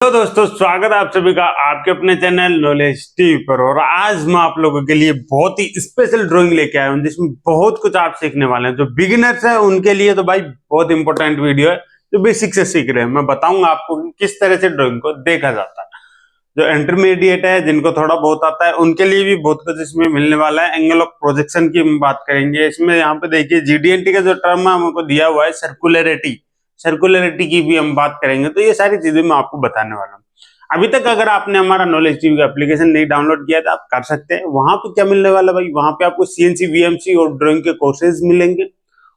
Hello दोस्तों, स्वागत है आप सभी का आपके अपने चैनल नॉलेज टीवी पर। और आज मैं आप लोगों के लिए बहुत ही स्पेशल ड्राइंग लेके आया हूं जिसमें बहुत कुछ आप सीखने वाले हैं। जो बिगिनर्स हैं उनके लिए तो भाई बहुत इंपॉर्टेंट वीडियो है। जो बेसिक से सीख रहे हैं मैं बताऊंगा आपको कि किस तरह से ड्राइंग को देखा जाता है। जो इंटरमीडिएट है, जिनको थोड़ा बहुत आता है, उनके लिए भी बहुत कुछ इसमें मिलने वाला है। एंगल ऑफ प्रोजेक्शन की हम बात करेंगे इसमें। यहाँ पे देखिए जीडीएनटी का जो टर्म हमको दिया हुआ है सर्कुलरिटी की भी हम बात करेंगे। तो ये सारी चीजें मैं आपको बताने वाला हूँ। अभी तक अगर आपने हमारा नॉलेज टीवी का एप्लीकेशन नहीं डाउनलोड किया तो आप कर सकते हैं। वहां पे क्या मिलने वाला भाई, वहां पे आपको सीएनसी वीएमसी और ड्राइंग के कोर्सेज मिलेंगे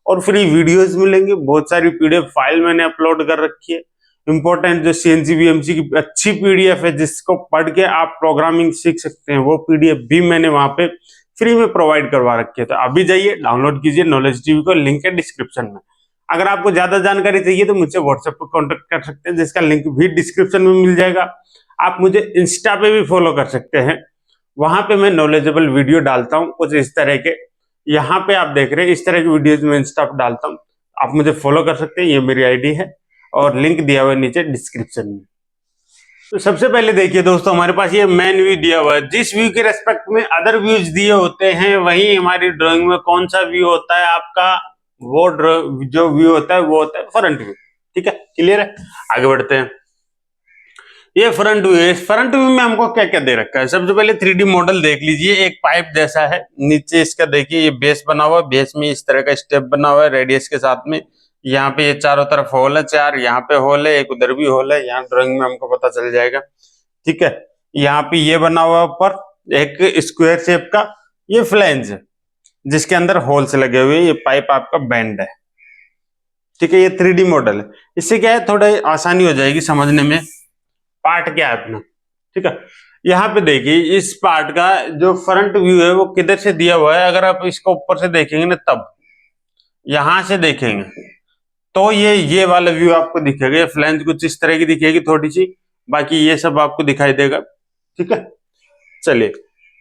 और फ्री वीडियोस मिलेंगे। बहुत सारी पीडीएफ फाइल मैंने अपलोड कर रखी है। इंपॉर्टेंट जो सीएनसी वीएमसी की अच्छी पीडीएफ है जिसको पढ़ के आप प्रोग्रामिंग सीख सकते हैं, वो पीडीएफ भी मैंने वहां पे फ्री में प्रोवाइड करवा रखी है। तो अभी जाइए डाउनलोड कीजिए नॉलेज टीवी को, लिंक है डिस्क्रिप्शन में। अगर आपको ज्यादा जानकारी चाहिए तो मुझसे व्हाट्सएप पर कॉन्टेक्ट कर सकते हैं, जिसका लिंक भी डिस्क्रिप्शन में मिल जाएगा। आप मुझे इंस्टा पे भी फॉलो कर सकते हैं, वहां पे मैं नॉलेजेबल वीडियो डालता हूँ कुछ इस तरह के। यहाँ पे आप देख रहे हैं इस तरह की वीडियोज में इंस्टा पे डालता हूँ, आप मुझे फॉलो कर सकते हैं। ये मेरी आईडी है और लिंक दिया हुआ है नीचे डिस्क्रिप्शन में। तो सबसे पहले देखिए दोस्तों, हमारे पास ये मेन व्यू दिया हुआ है। जिस व्यू के रेस्पेक्ट में अदर व्यूज दिए होते हैं वही हमारी ड्राइंग में कौन सा व्यू होता है आपका, वो जो व्यू होता है वो होता है फ्रंट व्यू। ठीक है, क्लियर है। आगे बढ़ते हैं। ये फ्रंट व्यू है। इस फ्रंट व्यू में हमको क्या क्या दे रखा है। सबसे पहले 3D मॉडल देख लीजिए। एक पाइप जैसा है, नीचे इसका देखिए ये बेस बना हुआ है। बेस में इस तरह का स्टेप बना हुआ है रेडियस के साथ में। यहाँ पे ये चारों तरफ होल है, चार यहाँ पे होल है, एक उधर भी होल है। यहाँ ड्राइंग में हमको पता चल जाएगा। ठीक है, यहाँ पे ये बना हुआ है ऊपर एक स्क्वायर शेप का, ये फ्लैंज है जिसके अंदर होल्स लगे हुए। ये पाइप आपका बेंड है। ठीक है, ये 3D मॉडल है। इससे क्या है, थोड़ा आसानी हो जाएगी समझने में पार्ट क्या है अपना। ठीक है, यहाँ पे देखिए इस पार्ट का जो फ्रंट व्यू है वो किधर से दिया हुआ है। अगर आप इसको ऊपर से देखेंगे ना, तब यहां से देखेंगे तो ये वाला व्यू आपको दिखेगा। ये फ्लैंज कुछ इस तरह की दिखेगी थोड़ी सी, बाकी ये सब आपको दिखाई देगा। ठीक है, चलिए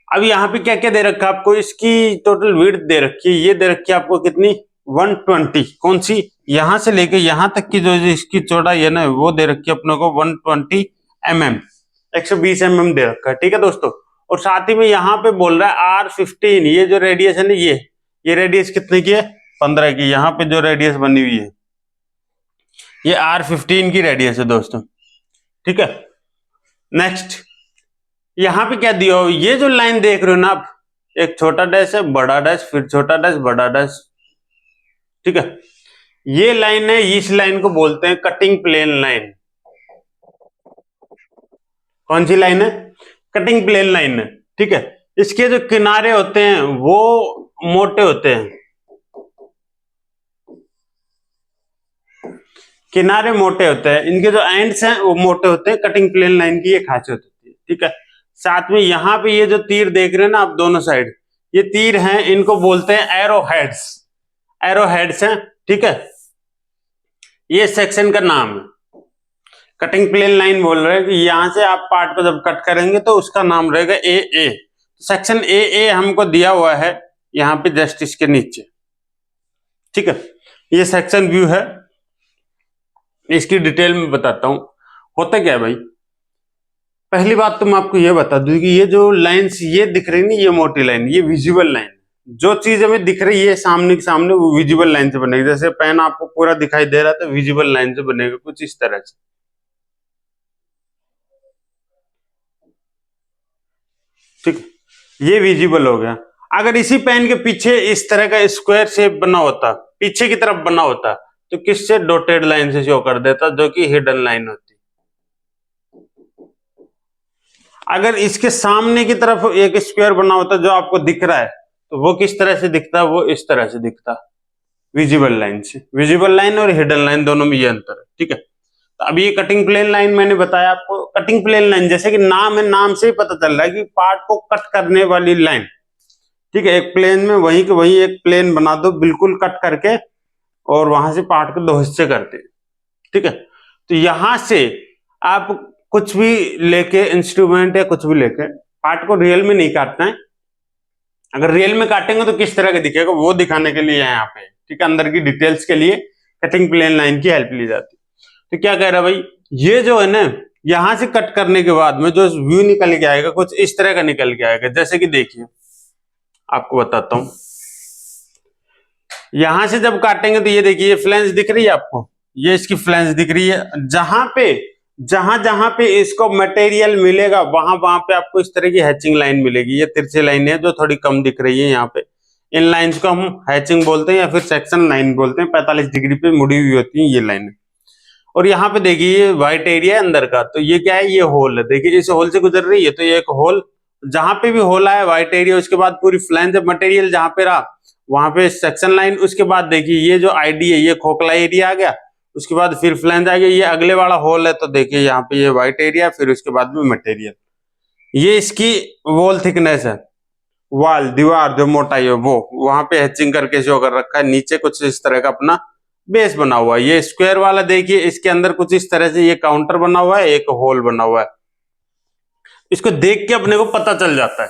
अब यहाँ पे क्या क्या दे रखा है आपको। इसकी टोटल विड्थ दे रखी है, ये दे रखी है आपको कितनी, 120। कौन सी, यहां से लेके यहां तक की जो इसकी चौड़ाई है ना वो दे रखी है अपने को 120 mm, 120 mm दे रखा है। ठीक है दोस्तों, और साथ ही में यहाँ पे बोल रहा है R15। ये जो रेडियस है ना, ये रेडियस कितने की है, 15 की। यहाँ पे जो रेडियस बनी हुई है ये R15 की रेडियस है दोस्तों। ठीक है, नेक्स्ट यहाँ पे क्या दिया हो, ये जो लाइन देख रहे हो ना आप, एक छोटा डैश है, बड़ा डैश, फिर छोटा डैश, बड़ा डैश। ठीक है, ये लाइन है, इस लाइन को बोलते हैं कटिंग प्लेन लाइन। कौन सी लाइन है, कटिंग प्लेन लाइन है। ठीक है, इसके जो किनारे होते हैं वो मोटे होते हैं, किनारे मोटे होते हैं, इनके जो एंड्स हैं वो मोटे होते हैं। कटिंग प्लेन लाइन की ये खासियत होती है। ठीक है, साथ में यहाँ पे ये जो तीर देख रहे हैं ना आप दोनों साइड, ये तीर हैं, इनको बोलते हैं एरो हेड्स। एरो हेड्स हैं। ठीक है, ये सेक्शन का नाम है। कटिंग प्लेन लाइन बोल रहे हैं कि यहां से आप पार्ट को जब कट करेंगे तो उसका नाम रहेगा ए। सेक्शन ए हमको दिया हुआ है यहाँ पे जस्ट इसके नीचे। ठीक है, ये सेक्शन व्यू है। इसकी डिटेल में बताता हूं होता क्या है भाई। पहली बात तो मैं आपको ये बता दूं कि ये जो लाइंस ये दिख रही है, ये मोटी लाइन, ये विजिबल लाइन। जो चीज हमें दिख रही है सामने के सामने वो विजिबल लाइन से बनेगी। जैसे पेन आपको पूरा दिखाई दे रहा है तो विजिबल लाइन से बनेगा कुछ इस तरह से। ठीक है, ये विजिबल हो गया। अगर इसी पेन के पीछे इस तरह का स्क्वायर शेप बना होता, पीछे की तरफ बना होता, तो किससे, डॉटेड लाइन से शो कर देता, जो कि हिडन लाइन होती। अगर इसके सामने की तरफ एक स्क्वायर बना होता जो आपको दिख रहा है, तो वो किस तरह से दिखता, वो इस तरह से दिखता, विजिबल लाइन से। विजिबल लाइन और हिडन लाइन दोनों में ये अंतर है। ठीक है, तो अभी ये कटिंग प्लेन लाइन मैंने बताया आपको। कटिंग प्लेन लाइन जैसे कि नाम है, नाम से ही पता चल रहा है कि पार्ट को कट करने वाली लाइन। ठीक है, एक प्लेन में वहीं के वहीं एक प्लेन बना दो बिल्कुल कट करके, और वहां से पार्ट को दो हिस्से करते। ठीक है, तो यहां से आप कुछ भी लेके, इंस्ट्रूमेंट या कुछ भी लेके पार्ट को रियल में नहीं काटना है। अगर रियल में काटेंगे तो किस तरह का दिखेगा वो दिखाने के लिए यहाँ पे, ठीक है, अंदर की डिटेल्स के लिए कटिंग प्लेन लाइन की हेल्प ली जाती है। तो क्या कह रहा है भाई, ये जो है ना यहां से कट करने के बाद में जो व्यू निकल के आएगा कुछ इस तरह का निकल के आएगा। जैसे कि देखिए आपको बताता हूं, यहां से जब काटेंगे तो ये देखिए ये फ्लैंज दिख रही है आपको, ये इसकी फ्लैंज दिख रही है। जहां जहां पे इसको मटेरियल मिलेगा वहां वहां पे आपको इस तरह की हैचिंग लाइन मिलेगी। ये तिरछी लाइन है जो थोड़ी कम दिख रही है यहाँ पे, इन लाइंस को हम हैचिंग बोलते हैं या फिर सेक्शन लाइन बोलते हैं। 45 डिग्री पे मुड़ी हुई होती है ये लाइन। और यहाँ पे देखिए ये व्हाइट एरिया है अंदर का, तो ये क्या है, ये होल है। देखिए इस होल से गुजर रही है, तो ये एक होल, जहां पे भी होल आया व्हाइट एरिया, उसके बाद पूरी फ्लैंज मटेरियल जहां पे रहा वहां पे सेक्शन लाइन, उसके बाद देखिए ये जो आईडी है ये खोखला एरिया आ गया, उसके बाद फिर फ्लैंज आ गया, ये अगले वाला होल है। तो देखिए यहाँ पे ये व्हाइट एरिया, फिर उसके बाद में मटेरियल। ये इसकी वॉल थिकनेस है, वॉल दीवार जो मोटाई है वो, वहां पे हैचिंग करके शो कर रखा है। नीचे कुछ इस तरह का अपना बेस बना हुआ है। ये स्क्वायर वाला देखिए इसके अंदर कुछ इस तरह से ये काउंटर बना हुआ है, एक होल बना हुआ है। इसको देख के अपने को पता चल जाता है,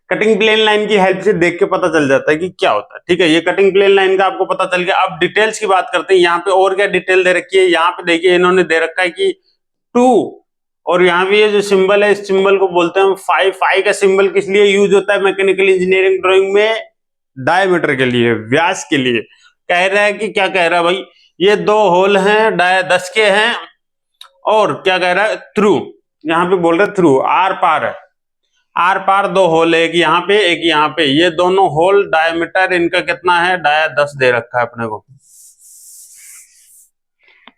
कटिंग प्लेन लाइन की हेल्प से देख के पता चल जाता है कि क्या होता है। ठीक है, ये कटिंग प्लेन लाइन का आपको पता चल गया। अब डिटेल्स की बात करते हैं। यहाँ पे और क्या डिटेल दे रखी है, यहाँ पे देखिए इन्होंने दे रखा है कि 2, और यहाँ भी ये जो सिंबल है इस सिंबल को बोलते हैं 5। 5 का सिंबल किस लिए यूज होता है मैकेनिकल इंजीनियरिंग ड्राइंग में? डायमीटर के लिए, व्यास के लिए। कह रहा है कि क्या कह रहा है भाई, ये 2 होल हैं 10 के हैं, और क्या कह रहा है, थ्रू, यहाँ पे बोल रहे थ्रू, आर पार है, आर पार 2 होल है, एक यहाँ पे एक यहाँ पे। ये दोनों होल डायमीटर इनका कितना है, 10 दे रखा है अपने को,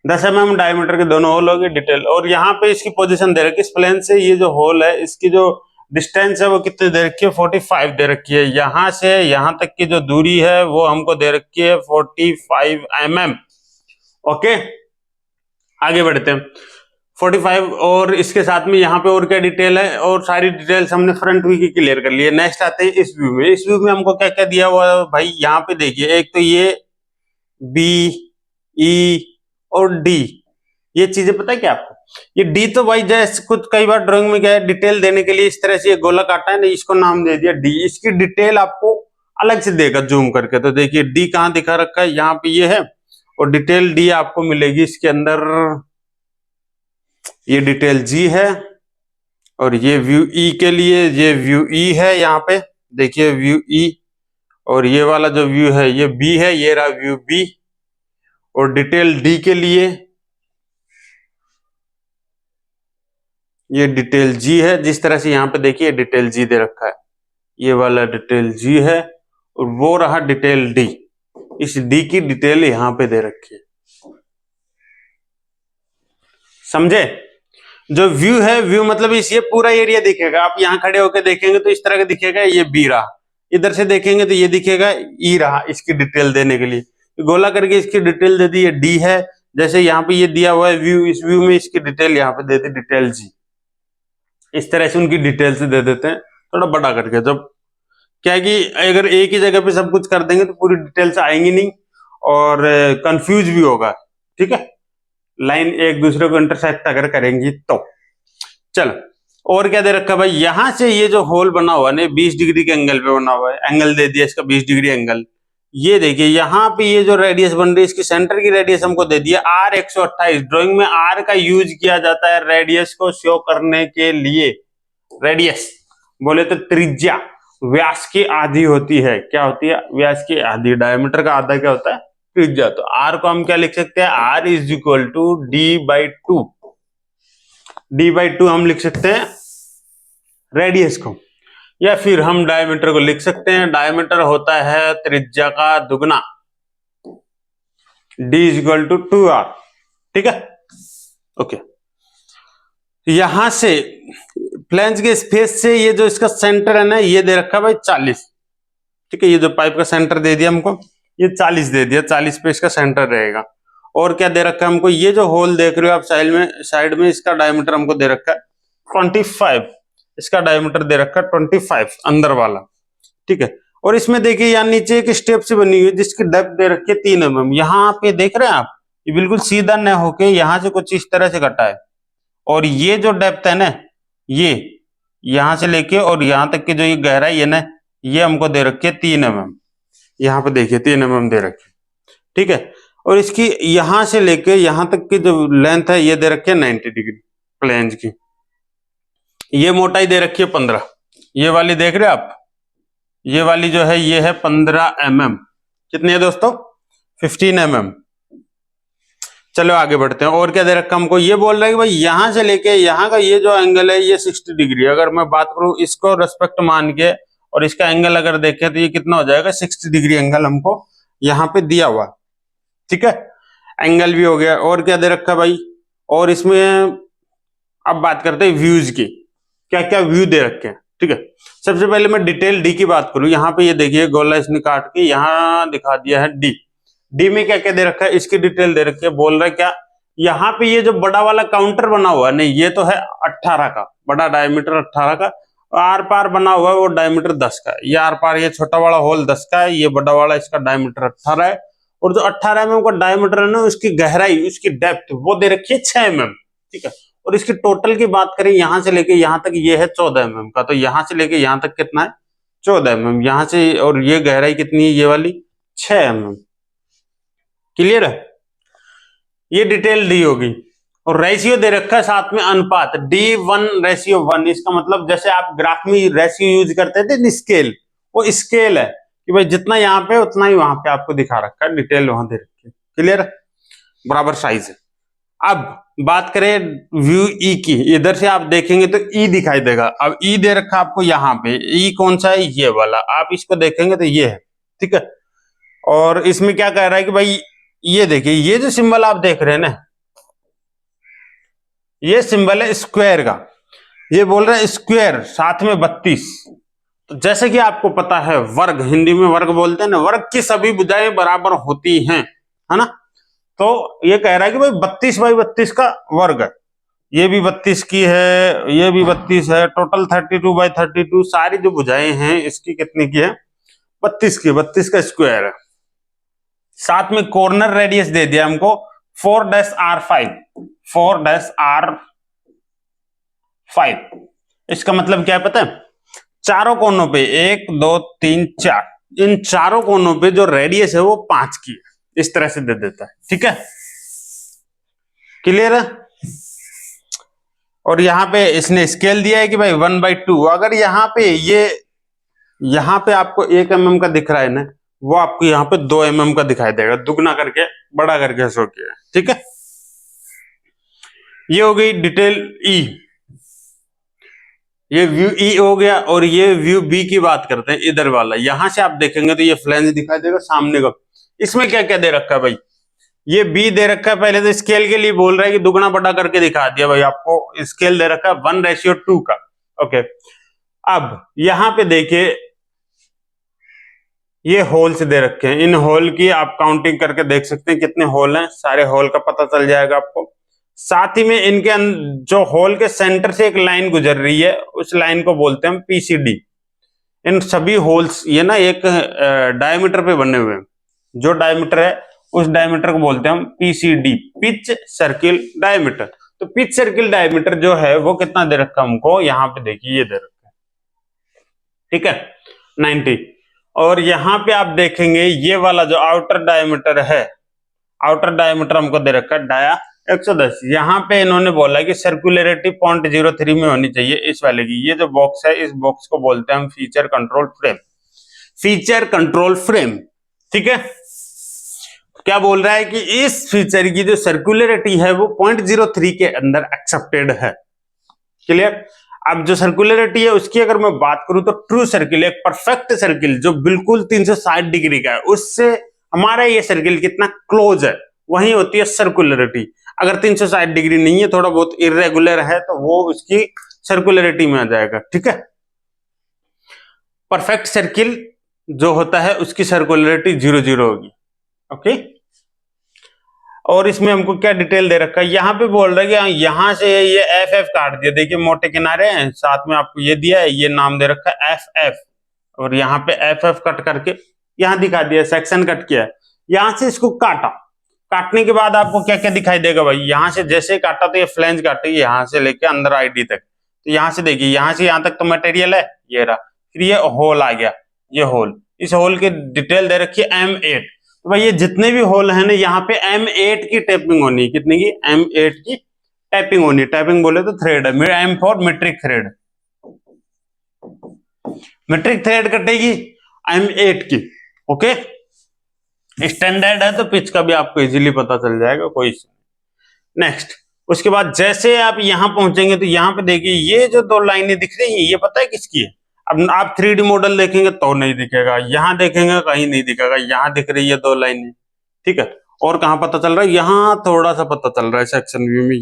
10 mm डायमीटर के दोनों होल हो गए डिटेल। और यहाँ पे इसकी पोजीशन दे रखी है, इस प्लेन से ये जो होल है इसकी जो डिस्टेंस है वो कितनी दे रखी है, 45 दे रखी है। यहां से यहां तक की जो दूरी है वो हमको दे रखी है 45 mm। ओके, आगे बढ़ते हैं। 45, और इसके साथ में यहाँ पे और क्या डिटेल है, और सारी डिटेल्स हमने फ्रंट व्यू की क्लियर कर ली है। नेक्स्ट आते हैं इस व्यू में। इस व्यू में हमको क्या क्या दिया हुआ है भाई, यहाँ पे देखिए एक तो ये बी, ई और डी, ये चीजें पता है क्या आपको? ये डी तो भाई जैसे कुछ कई बार ड्राइंग में क्या है, डिटेल देने के लिए इस तरह से ये गोला काटा है ना, इसको नाम दे दिया डी। इसकी डिटेल आपको अलग से देगा जूम करके। तो देखिए डी कहाँ दिखा रखा है, यहाँ पे ये है, और डिटेल डी आपको मिलेगी इसके अंदर। ये डिटेल जी है, और ये व्यू ई के लिए ये व्यू ई है, यहाँ पे देखिए व्यू ई। और ये वाला जो व्यू है ये बी है, ये रहा व्यू बी। और डिटेल डी के लिए ये डिटेल जी है, जिस तरह से यहाँ पे देखिए डिटेल जी दे रखा है, ये वाला डिटेल जी है, और वो रहा डिटेल डी। इस डी की डिटेल यहाँ पे दे रखी है, समझे? जो व्यू है, व्यू मतलब इस ये पूरा एरिया दिखेगा। आप यहाँ खड़े होकर देखेंगे तो इस तरह का दिखेगा, ये बी रहा। इधर से देखेंगे तो ये दिखेगा ई रहा। इसकी डिटेल देने के लिए गोला करके इसकी डिटेल दे दी, ये डी है। जैसे यहाँ पे ये दिया हुआ है व्यू, इस व्यू में इसकी डिटेल यहाँ पे दे दी डिटेल जी। इस तरह से उनकी डिटेल्स दे देते हैं थोड़ा बड़ा करके। जब क्या है कि अगर एक ही जगह पे सब कुछ कर देंगे तो पूरी डिटेल्स आएंगी नहीं, और कंफ्यूज भी होगा। ठीक है, लाइन एक दूसरे को इंटरसेक्ट अगर करेंगी तो। चलो, और क्या दे रखा है भाई, यहां से ये जो होल बना हुआ है 20 डिग्री के एंगल पे बना हुआ है, एंगल दे दिया इसका 20 डिग्री एंगल। ये देखिए यहाँ पे ये जो रेडियस बन रही है इसकी सेंटर की रेडियस हमको दे दिया R 128। ड्राइंग में R का यूज किया जाता है रेडियस को शो करने के लिए। रेडियस बोले तो त्रिज्या व्यास की आधी होती है। क्या होती है? व्यास की आधी। डायमीटर का आधा क्या होता है? त्रिज्या। तो R को हम क्या लिख सकते हैं? R is equal to D/2। D/2 हम लिख सकते हैं रेडियस को, या फिर हम डायमीटर को लिख सकते हैं, डायमीटर होता है त्रिज्या का दुगना, D is equal to 2R। ठीक है, ओके। यहां से फ्लैंज के स्पेस से ये जो इसका सेंटर है ना, ये दे रखा है भाई 40। ठीक है, ये जो पाइप का सेंटर दे दिया हमको, ये 40 दे दिया, 40 पे इसका सेंटर रहेगा। और क्या दे रखा है हमको, ये जो होल देख रहे हो आप साइड में इसका डायमीटर हमको दे रखा है 25। इसका डायमीटर दे रखा है 25 अंदर वाला। ठीक है, और इसमें देखिए यहाँ नीचे एक स्टेप से बनी हुई जिसकी डेप्थ दे रखी है 3 mm। यहाँ पे देख रहे हैं आप, ये बिल्कुल सीधा न होके यहाँ से कुछ इस तरह से कटा है। और ये जो डेप्थ है ना, ये यहां से लेके और यहां तक की जो ये गहराई है ना, ये हमको दे रखी है 3 mm। यहाँ पे देखिए 3 mm दे रखी है। ठीक है, और इसकी यहां से लेके यहां तक की जो लेंथ है ये दे रखी है 90 डिग्री फ्लैंज की। ये मोटाई दे रखी है 15, ये वाली देख रहे हैं आप, ये वाली जो है ये है 15 mm। कितनी है दोस्तों? 15 mm। चलो आगे बढ़ते हैं। और क्या दे रखा हमको? ये बोल रहा है कि भाई यहां से लेके यहां का ये जो एंगल है ये 60 डिग्री। अगर मैं बात करूं इसको रेस्पेक्ट मान के और इसका एंगल अगर देखें तो ये कितना हो जाएगा? 60 डिग्री एंगल हमको यहाँ पे दिया हुआ। ठीक है, एंगल भी हो गया। और क्या दे रखा भाई? और इसमें अब बात करते हैं व्यूज की, क्या क्या व्यू दे रखे हैं। ठीक है, सबसे पहले मैं डिटेल डी की बात करूं। यहाँ पे ये देखिए गोला इसने काट के यहाँ दिखा दिया है डी। डी में क्या क्या दे रखा है? इसकी डिटेल दे रखी है। बोल रहा है क्या? यहाँ पे ये जो बड़ा वाला काउंटर बना हुआ है, नहीं ये तो है 18 का, बड़ा डायमीटर 18 का। आर पार बना हुआ है वो डायमीटर 10 का। ये आर पार ये छोटा वाला होल 10 का है, ये बड़ा वाला इसका डायमीटर 18 है। और जो 18 mm का डायमीटर है ना, उसकी गहराई, उसकी डेप्थ वो दे रखी है 6 mm। ठीक है, और इसकी टोटल की बात करें यहां से लेके यहां तक ये है 14 mm का। तो यहां से लेके यहां तक कितना है? 14 mm यहां से। और ये गहराई कितनी है? ये वाली 6 mm। क्लियर है? ये डिटेल डी होगी। और रेशियो दे रखा है साथ में अनुपात, D1:1। इसका मतलब जैसे आप ग्राफ में रेशियो यूज करते थे स्केल, वो स्केल है कि भाई जितना यहाँ पे उतना ही वहां पे आपको दिखा रखा है, डिटेल वहां दे रखी है। क्लियर है? बराबर साइज है। अब बात करें व्यू ई की, इधर से आप देखेंगे तो ई दिखाई देगा। अब ई दे रखा आपको यहाँ पे, ई कौन सा है? ये वाला। आप इसको देखेंगे तो ये है। ठीक है, और इसमें क्या कह रहा है कि भाई ये देखिए, ये जो सिंबल आप देख रहे हैं ना, ये सिंबल है स्क्वायर का। ये बोल रहा है स्क्वायर साथ में 32। तो जैसे कि आपको पता है वर्ग, हिंदी में वर्ग बोलते हैं ना, वर्ग की सभी भुजाएं बराबर होती हैं, है ना। तो ये कह रहा है कि भाई 32/32 का वर्ग है। ये भी 32 की है, ये भी 32 है, टोटल 32/32। सारी जो भुजाएं हैं इसकी कितनी की है? 32 की। 32 का स्क्वायर है। साथ में कॉर्नर रेडियस दे दिया हमको 4-R5। 4-R5। इसका मतलब क्या है पता है? चारों कोनों पे 1 2 3 4, इन चारों कोनों पे जो रेडियस है वो 5 की है। इस तरह से दे देता है। ठीक है, क्लियर है? और यहाँ पे इसने स्केल दिया है कि भाई 1/2। अगर यहाँ पे आपको 1 mm का दिख रहा है ना, वो आपको यहाँ पे 2 mm का दिखाई देगा, दुगना करके बड़ा करके शो किया। ठीक है, ये हो गई डिटेल ई। ये व्यू ई हो गया। और ये व्यू बी की बात करते हैं, इधर वाला। यहां से आप देखेंगे तो ये फ्लैंज दिखाई देगा सामने का। इसमें क्या क्या दे रखा है भाई? ये बी दे रखा है। पहले तो स्केल के लिए बोल रहा है कि दुगना बड़ा करके दिखा दिया भाई, आपको स्केल दे रखा है 1:2 का। ओके, अब यहां पे देखिए ये होल्स दे रखे हैं। इन होल की आप काउंटिंग करके देख सकते हैं कितने होल हैं, सारे होल का पता चल जाएगा आपको। साथ ही में इनके जो होल के सेंटर से एक लाइन गुजर रही है, उस लाइन को बोलते हैं PCD। इन सभी होल्स ये ना एक डायमीटर पे बने हुए हैं। जो डायमीटर है उस डायमीटर को बोलते हैं हम PCD, पिच सर्किल डायमीटर। तो पिच सर्किल डायमीटर जो है वो कितना दे रखा है हमको? यहाँ पे देखिए ये दे रखा है। ठीक है, 90। और यहाँ पे आप देखेंगे ये वाला जो आउटर डायमीटर है, आउटर डायमीटर हमको दे रखा है डाया 110। यहाँ पे इन्होंने बोला कि सर्कुलरिटी 0.03 में होनी चाहिए इस वाले की। ये जो बॉक्स है, इस बॉक्स को बोलते हैं हम feature control frame. Feature control frame. ठीक है, क्या बोल रहा है कि इस फीचर की जो सर्कुलरिटी है वो 0.03 के अंदर एक्सेप्टेड है। क्लियर? अब जो सर्कुलरिटी है उसकी अगर मैं बात करूं तो ट्रू सर्किल, एक परफेक्ट सर्किल जो बिल्कुल 360 डिग्री का है, उससे हमारा ये सर्किल कितना क्लोज है, वही होती है सर्कुलरिटी। अगर 360 डिग्री नहीं है, थोड़ा बहुत इरेगुलर है, तो वो उसकी सर्कुलरिटी में आ जाएगा। ठीक है, परफेक्ट सर्किल जो होता है उसकी सर्कुलरिटी 0 होगी। ओके, और इसमें हमको क्या डिटेल दे रखा है? यहाँ पे बोल रहा है कि यहाँ से ये FF काट दिया। देखिए मोटे किनारे हैं, साथ में आपको ये दिया है, ये नाम दे रखा है FF। और यहाँ पे FF कट करके यहाँ दिखा दिया, सेक्शन कट किया है। यहाँ से इसको काटा, काटने के बाद आपको क्या क्या दिखाई देगा भाई? यहाँ से जैसे काटा तो ये फ्लैंज काटी यहाँ से लेके अंदर ID तक। तो यहाँ से देखिए, यहाँ से यहाँ तक तो मटेरियल है, ये रहा। फिर ये होल आ गया, ये होल, इस होल की डिटेल दे रखी है M8। तो भाई ये जितने भी होल है ना, यहाँ पे M8 की टैपिंग होनी है। कितने की? M8 की टैपिंग होनी है। टैपिंग बोले तो थ्रेड है, M for metric thread. Metric thread कटेगी M8 की। ओके, स्टैंडर्ड है तो पिच का भी आपको इजीली पता चल जाएगा, कोई इश्यू। नेक्स्ट, उसके बाद जैसे आप यहां पहुंचेंगे तो यहां पे देखिए ये जो दो लाइनें दिख रही है, ये पता है किसकी है? अब आप 3D मॉडल देखेंगे तो नहीं दिखेगा, यहां देखेंगे कहीं नहीं दिखेगा, यहां दिख रही है दो लाइनें, ठीक है। और कहां पता चल रहा है? यहां थोड़ा सा पता चल रहा है सेक्शन व्यू में।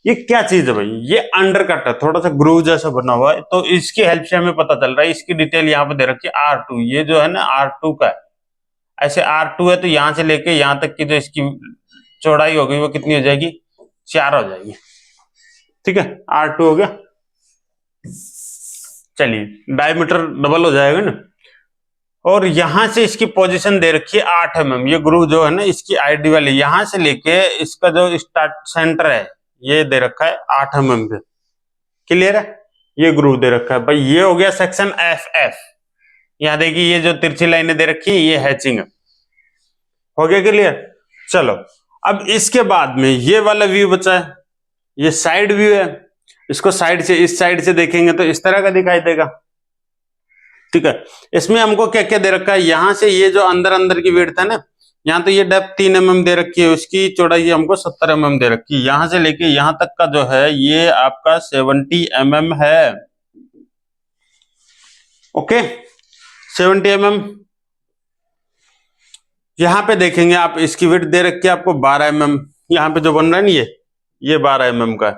ये क्या चीज है भाई? ये अंडरकट है, थोड़ा सा ग्रूव जैसा बना हुआ है, तो इसकी हेल्प से हमें पता चल रहा है। इसकी डिटेल यहाँ पे दे रखी है R2, ये जो है ना R2 का है। ऐसे R2 है तो यहां से लेके यहां तक की जो इसकी चौड़ाई होगी वो कितनी हो जाएगी? 4 हो जाएगी, ठीक है। R2 हो गया। चलिए, डायमीटर डबल हो जाएगा ना। और यहां से इसकी पोजीशन दे रखी है 8 mm। ये ग्रूव जो है ना इसकी आईडी वाली, यहां से लेके इसका जो स्टार्ट सेंटर है ये दे रखा है 8 mm पे। क्लियर है? ये ग्रूव दे रखा है भाई। ये हो गया सेक्शन FF। यहां देखिए ये जो तिरछी लाइनें दे रखी है ये हैचिंग है। हो गया क्लियर? चलो, अब इसके बाद में ये वाला व्यू बचा है, ये साइड व्यू है। इसको साइड से, इस साइड से देखेंगे तो इस तरह का दिखाई देगा, ठीक है। इसमें हमको क्या क्या दे रखा है? यहां से ये जो अंदर अंदर की विड्थ है ना, यहाँ तो ये डेप्थ 3 mm दे रखी है, उसकी चौड़ाई हमको 70 mm दे रखी है। यहां से लेके यहां तक का जो है ये आपका 70 mm है। Okay, 70 mm। यहां पे देखेंगे आप, इसकी विड्थ दे रखी है आपको 12 mm। यहाँ पे जो बन रहा है ना ये 12 mm का है,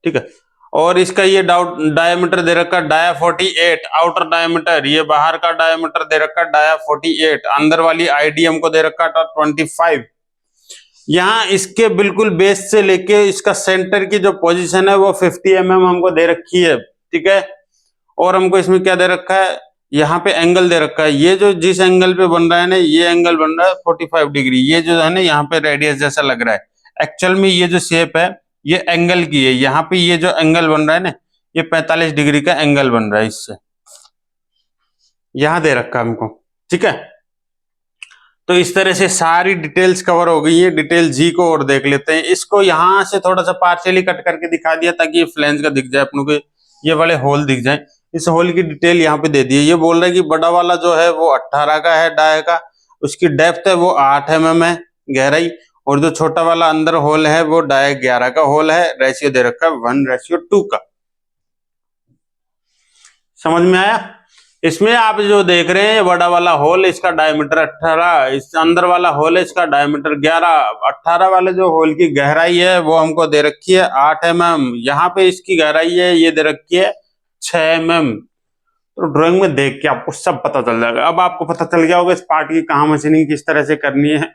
ठीक है। और इसका ये डायमीटर दे रखा है डाया 48, आउटर डायमीटर। ये बाहर का डायमीटर दे रखा है डाया 48, अंदर वाली आईडी हमको दे रखा था 25। यहाँ इसके बिल्कुल बेस से लेके इसका सेंटर की जो पोजीशन है वो 50 mm हमको दे रखी है, ठीक है। और हमको इसमें क्या दे रखा है? यहाँ पे एंगल दे रखा है। ये जो जिस एंगल पे बन रहा है ना, ये एंगल बन रहा है 45 डिग्री। ये जो है ना यहाँ पे रेडियस जैसा लग रहा है, एक्चुअल में ये जो शेप है ये एंगल की है। यहाँ पे ये जो एंगल बन रहा है ना, ये 45 डिग्री का एंगल बन रहा है इससे। यहां दे रखा है हमको, ठीक है। तो इस तरह से सारी डिटेल्स कवर हो गई है। डिटेल जी को और देख लेते हैं। इसको यहां से थोड़ा सा पार्शियली कट करके दिखा दिया ताकि ये फ्लैंज का दिख जाए अपनों को, ये वाले होल दिख जाए। इस होल की डिटेल यहाँ पे दे दी है। ये बोल रहा है कि बड़ा वाला जो है वो 18 का है डाय का, उसकी डेप्थ है वो 8 mm है गहराई, और जो छोटा वाला अंदर होल है वो डाय 11 का होल है। रेशियो दे रखा है 1:2 का। समझ में आया? इसमें आप जो देख रहे हैं बड़ा वाला होल, इसका डायमीटर 18, इस अंदर वाला होल है इसका डायमीटर 11। 18 वाले जो होल की गहराई है वो हमको दे रखी है 8 mm। यहाँ पे इसकी गहराई है ये दे रखी है 6 mm। तो ड्राइंग में देख के आपको सब पता चल जाएगा। अब आपको पता चल गया होगा इस पार्ट की कहाँ मशीनिंग किस तरह से करनी है,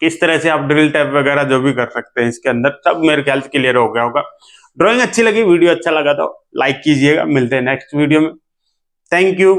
किस तरह से आप ड्रिल टैप वगैरह जो भी कर सकते हैं इसके अंदर, सब मेरे ख्याल से क्लियर हो गया होगा। ड्राइंग अच्छी लगी, वीडियो अच्छा लगा तो लाइक कीजिएगा। मिलते हैं नेक्स्ट वीडियो में। Thank you.